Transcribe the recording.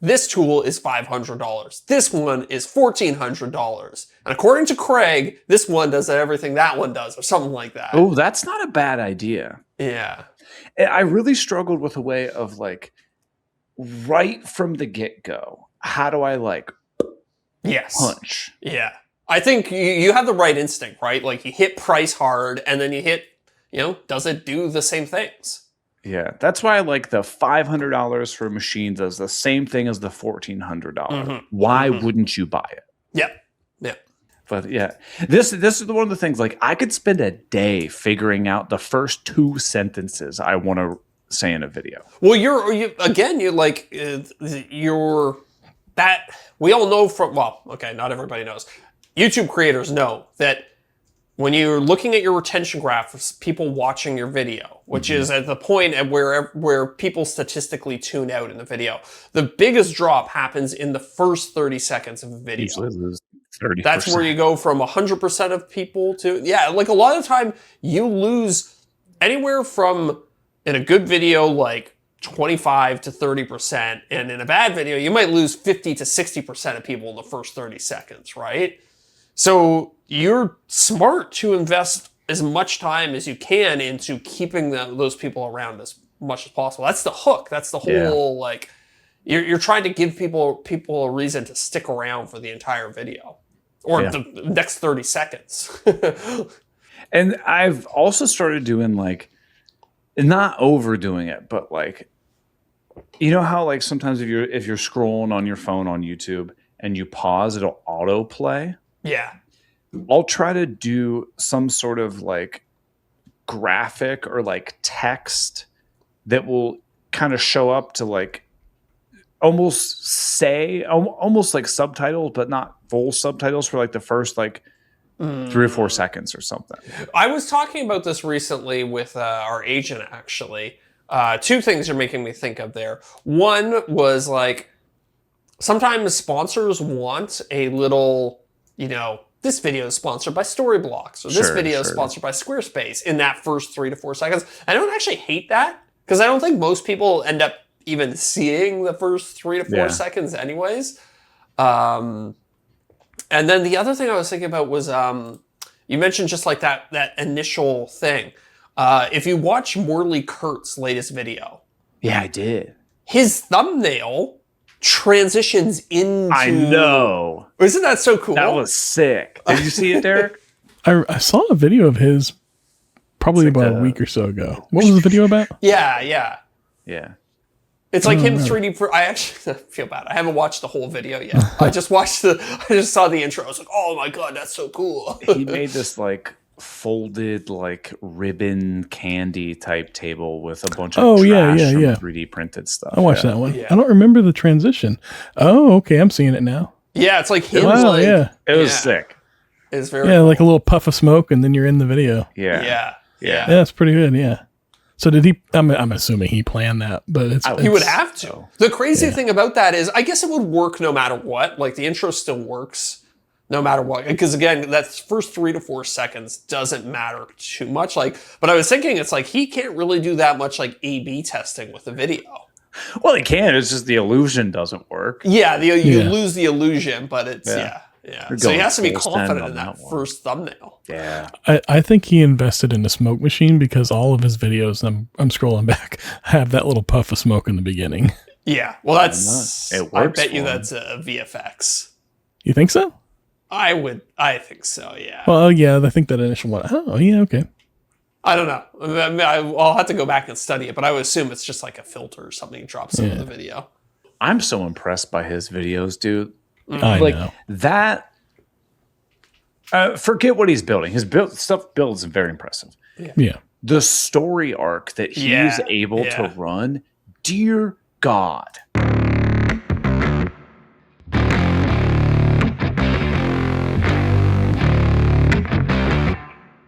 this tool is $500. This one is $1,400. And according to Craig, this one does everything that one does, or something like that. Oh, that's not a bad idea. Yeah. I really struggled with a way of like, right from the get-go, how do I like punch? Yeah. I think you have the right instinct, right? Like you hit price hard and then you hit, does it do the same things? Yeah, that's why I like the $500 for a machine does the same thing as the $1,400. Why wouldn't you buy it? Yep. But yeah, this is one of the things. Like I could spend a day figuring out the first 2 sentences I want to say in a video. Well, we all know from, well, okay, not everybody knows. YouTube creators know that when you're looking at your retention graph of people watching your video, which is at the point at where people statistically tune out in the video, the biggest drop happens in the first 30 seconds of a video. Usually lose 30%. That's where you go from 100% of people to, like a lot of the time you lose anywhere from, in a good video, like 25 to 30%, and in a bad video, you might lose 50 to 60% of people in the first 30 seconds, right? So you're smart to invest as much time as you can into keeping those people around as much as possible. That's the hook. That's the whole, like, you're trying to give people a reason to stick around for the entire video or the next 30 seconds. And I've also started doing like, not overdoing it, but like, you know how like sometimes if you're scrolling on your phone on YouTube and you pause, it'll autoplay. Yeah. I'll try to do some sort of like graphic or like text that will kind of show up to like almost like subtitles, but not full subtitles for like the first like 3 or 4 seconds or something. I was talking about this recently with our agent, actually. 2 things are making me think of there. One was like, sometimes sponsors want a little, this video is sponsored by Storyblocks, or this video is sponsored by Squarespace in that first 3 to 4 seconds. I don't actually hate that, because I don't think most people end up even seeing the first 3 to 4 seconds anyways. And then the other thing I was thinking about was, you mentioned just like that initial thing. If you watch Morley Kurt's latest video. Yeah, I did. His thumbnail transitions into... I know. Isn't that so cool? That was sick. Did you see it, Deric? I saw a video of his probably about a week or so ago. What was the video about? Yeah. It's like him 3D. I actually feel bad. I haven't watched the whole video yet. I just saw the intro. I was like, oh my God, that's so cool. He made this like folded like ribbon candy type table with a bunch of trash from 3D printed stuff. I watched that one. Yeah. I don't remember the transition. Oh, okay. I'm seeing it now. Yeah, it's like him. Wow, it was sick. It's very cool. Like a little puff of smoke and then you're in the video. Yeah, that's pretty good. Yeah. So did he? I'm assuming he planned that, but he would have to. The crazy thing about that is, I guess it would work no matter what. Like the intro still works no matter what, because again, that first 3 to 4 seconds doesn't matter too much. Like, but I was thinking, it's like he can't really do that much like A/B testing with the video. Well, he can. It's just the illusion doesn't work. Yeah, you lose the illusion, but it's Yeah. So he has to be confident in that first thumbnail. Yeah. I think he invested in the smoke machine because all of his videos, I'm scrolling back, have that little puff of smoke in the beginning. Yeah. Well, that's, I bet you that's a VFX. You think so? I think so, yeah. Well, yeah, I think that initial one. Oh, yeah, okay. I don't know. I'll have to go back and study it, but I would assume it's just like a filter or something drops into the video. I'm so impressed by his videos, dude. I know. That, forget what he's building. His stuff builds is very impressive. Yeah. The story arc that he's able to run, dear God.